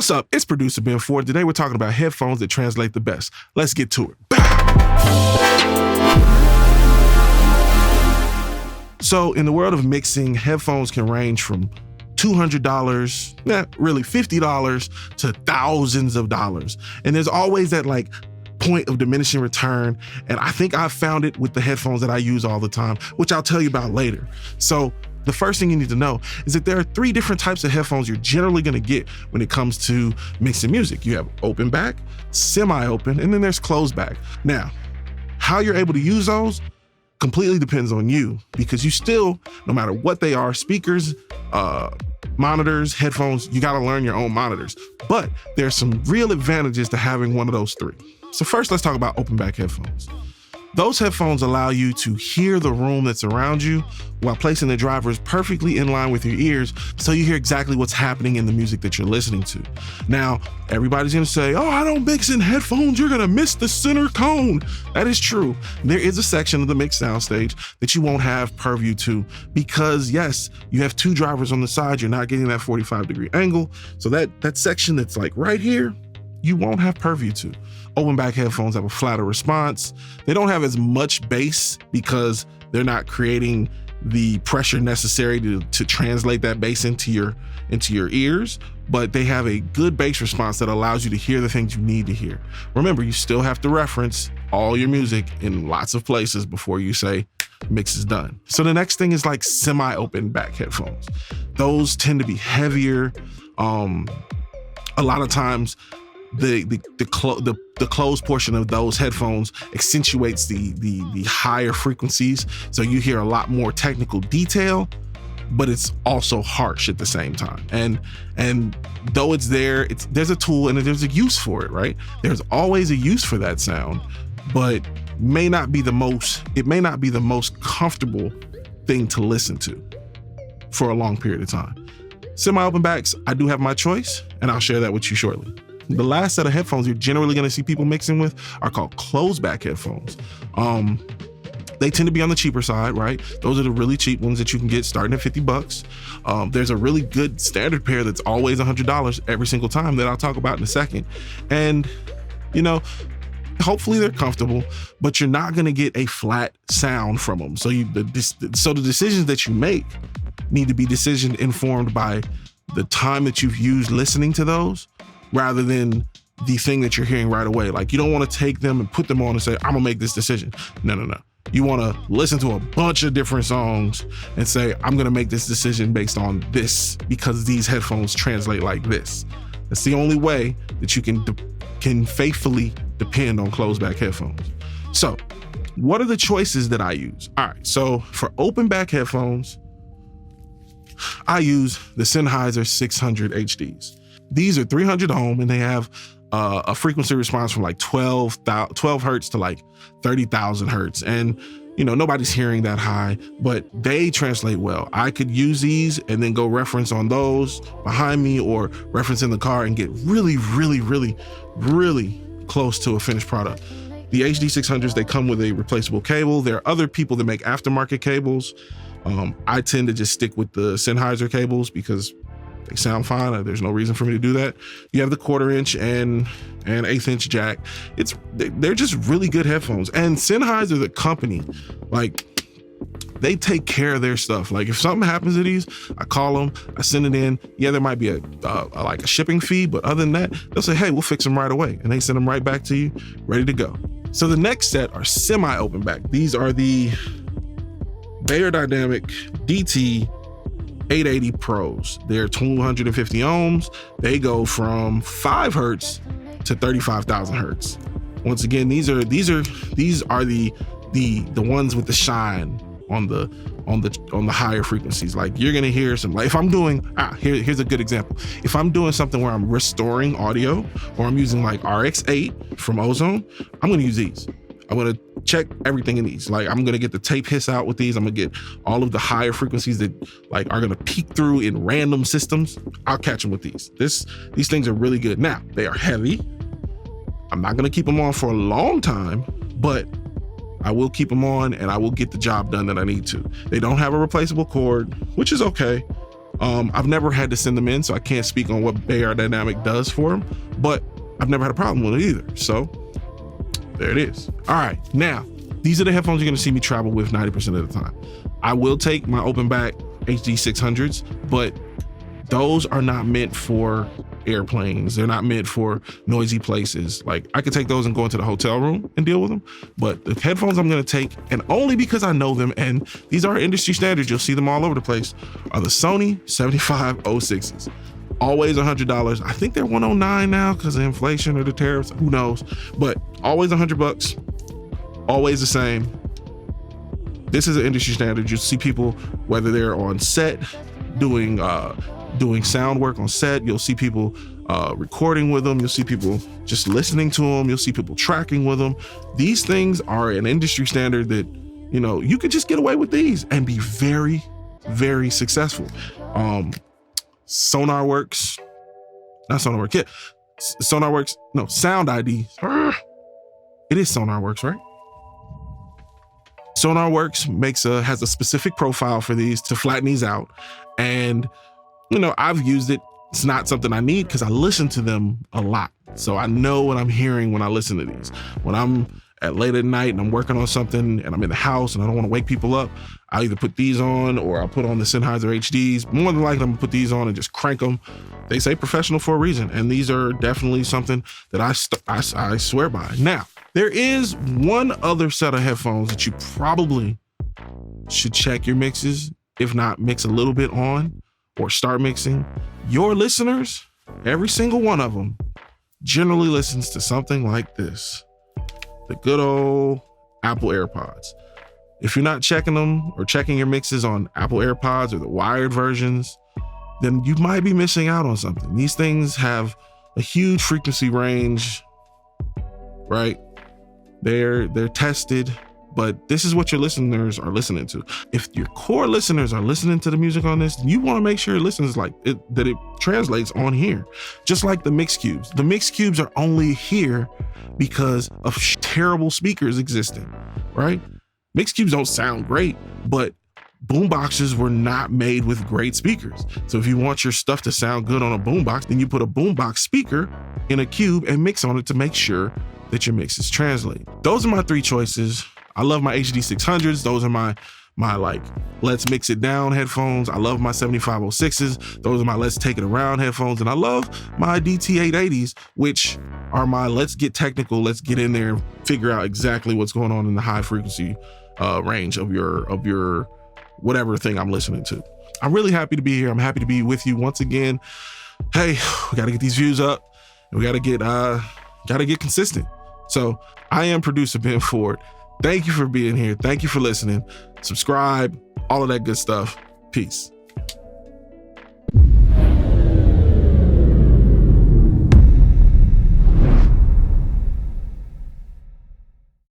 What's up? It's producer Ben Ford. Today we're talking about headphones that translate the best. Let's get to it. So in the world of mixing, headphones can range from $200, really $50 to thousands of dollars. And there's always that point of diminishing return. And I think I've found it with the headphones that I use all the time, which I'll tell you about later. So the first thing you need to know is that there are 3 different types of headphones you're generally going to get when it comes to mixing music. You have open back, semi-open, and then there's closed back. Now, how you're able to use those completely depends on you, because you still, no matter what they are, speakers, monitors, headphones, you got to learn your own monitors. But there's some real advantages to having one of those 3. So first, let's talk about open back headphones. Those headphones allow you to hear the room that's around you while placing the drivers perfectly in line with your ears, so you hear exactly what's happening in the music that you're listening to. Now, everybody's gonna say, oh, I don't mix in headphones, you're gonna miss the center cone. That is true. There is a section of the mix soundstage that you won't have purview to, because yes, you have 2 drivers on the side, you're not getting that 45-degree angle. So that section that's right here, you won't have purview to. Open back headphones have a flatter response. They don't have as much bass because they're not creating the pressure necessary to translate that bass into your ears, but they have a good bass response that allows you to hear the things you need to hear. Remember, you still have to reference all your music in lots of places before you say mix is done. So the next thing is semi-open back headphones. Those tend to be heavier. A lot of times the closed portion of those headphones accentuates the higher frequencies, so you hear a lot more technical detail, but it's also harsh at the same time. And though it's there's a tool and there's a use for it, right? There's always a use for that sound, but it may not be the most comfortable thing to listen to for a long period of time. Semi-open backs, I do have my choice, and I'll share that with you shortly. The last set of headphones you're generally going to see people mixing with are called closed back headphones. They tend to be on the cheaper side, right? Those are the really cheap ones that you can get starting at $50. There's a really good standard pair that's always $100 every single time that I'll talk about in a second. And, hopefully they're comfortable, but you're not going to get a flat sound from them. So the decisions that you make need to be decision informed by the time that you've used listening to those, rather than the thing that you're hearing right away. You don't want to take them and put them on and say, I'm gonna make this decision. No. You want to listen to a bunch of different songs and say, I'm gonna make this decision based on this because these headphones translate like this. That's the only way that you can faithfully depend on closed back headphones. So what are the choices that I use? All right, so for open back headphones, I use the Sennheiser 600 HDs. These are 300 ohm and they have a frequency response from 12 hertz to 30,000 hertz. And, nobody's hearing that high, but they translate well. I could use these and then go reference on those behind me or reference in the car and get really, really, really, really close to a finished product. The HD 600s, they come with a replaceable cable. There are other people that make aftermarket cables. I tend to just stick with the Sennheiser cables because they sound fine. There's no reason for me to do that. You have the 1/4 inch and 1/8 inch jack. They're just really good headphones. And Sennheiser, the company, they take care of their stuff. If something happens to these, I call them, I send it in. Yeah, there might be a shipping fee, but other than that, they'll say, hey, we'll fix them right away. And they send them right back to you, ready to go. So the next set are semi-open back. These are the Beyerdynamic DT 880 Pros. They're 250 ohms. They go from 5 hertz to 35,000 hertz. Once again, these are the ones with the shine on the higher frequencies. You're gonna hear some, if I'm doing here's a good example. If I'm doing something where I'm restoring audio, or I'm using RX8 from Ozone, I'm gonna use these. I'm gonna check everything in these. I'm gonna get the tape hiss out with these. I'm gonna get all of the higher frequencies that are gonna peek through in random systems. I'll catch them with these. These things are really good. Now, they are heavy. I'm not gonna keep them on for a long time, but I will keep them on and I will get the job done that I need to. They don't have a replaceable cord, which is okay. I've never had to send them in, so I can't speak on what Beyerdynamic does for them, but I've never had a problem with it either. So there it is. All right, now these are the headphones you're gonna see me travel with 90% of the time. I will take my open back HD 600s, but those are not meant for airplanes. They're not meant for noisy places. Like, I could take those and go into the hotel room and deal with them, but the headphones I'm gonna take, and only because I know them, and these are industry standards, you'll see them all over the place, are the Sony 7506s. Always $100. I think they're $109 now because of inflation or the tariffs, who knows, but always $100, always the same. This is an industry standard. You'll see people, whether they're on set, doing sound work on set, you'll see people recording with them, you'll see people just listening to them, you'll see people tracking with them. These things are an industry standard that, you know, you could just get away with these and be very, very successful. Sound ID. It is SonarWorks, right? SonarWorks has a specific profile for these to flatten these out. And, you know, I've used it. It's not something I need because I listen to them a lot. So I know what I'm hearing when I listen to these. When I'm late at night and I'm working on something and I'm in the house and I don't want to wake people up, I either put these on or I'll put on the Sennheiser HDs. More than likely, I'm gonna put these on and just crank them. They say professional for a reason. And these are definitely something that I swear by. Now, there is one other set of headphones that you probably should check your mixes, if not mix a little bit on or start mixing. Your listeners, every single one of them, generally listens to something like this. The good old Apple AirPods. If you're not checking them or checking your mixes on Apple AirPods or the wired versions, then you might be missing out on something. These things have a huge frequency range, right? They're tested, but this is what your listeners are listening to. If your core listeners are listening to the music on this, you want to make sure it listens like it, that it translates on here. Just like the mix cubes. The mix cubes are only here because of terrible speakers existing, right? Mix cubes don't sound great, but boomboxes were not made with great speakers. So if you want your stuff to sound good on a boombox, then you put a boombox speaker in a cube and mix on it to make sure that your mixes translate. Those are my three choices. I love my HD 600s. Those are my like, let's mix it down headphones. I love my 7506s. Those are my let's take it around headphones. And I love my DT 880s, which are my let's get technical, let's get in there and figure out exactly what's going on in the high frequency range of your whatever thing I'm listening to. I'm really happy to be here. I'm happy to be with you once again. Hey, we got to get these views up and we got to get consistent. So I am producer Ben Ford. Thank you for being here. Thank you for listening. Subscribe, all of that good stuff. Peace.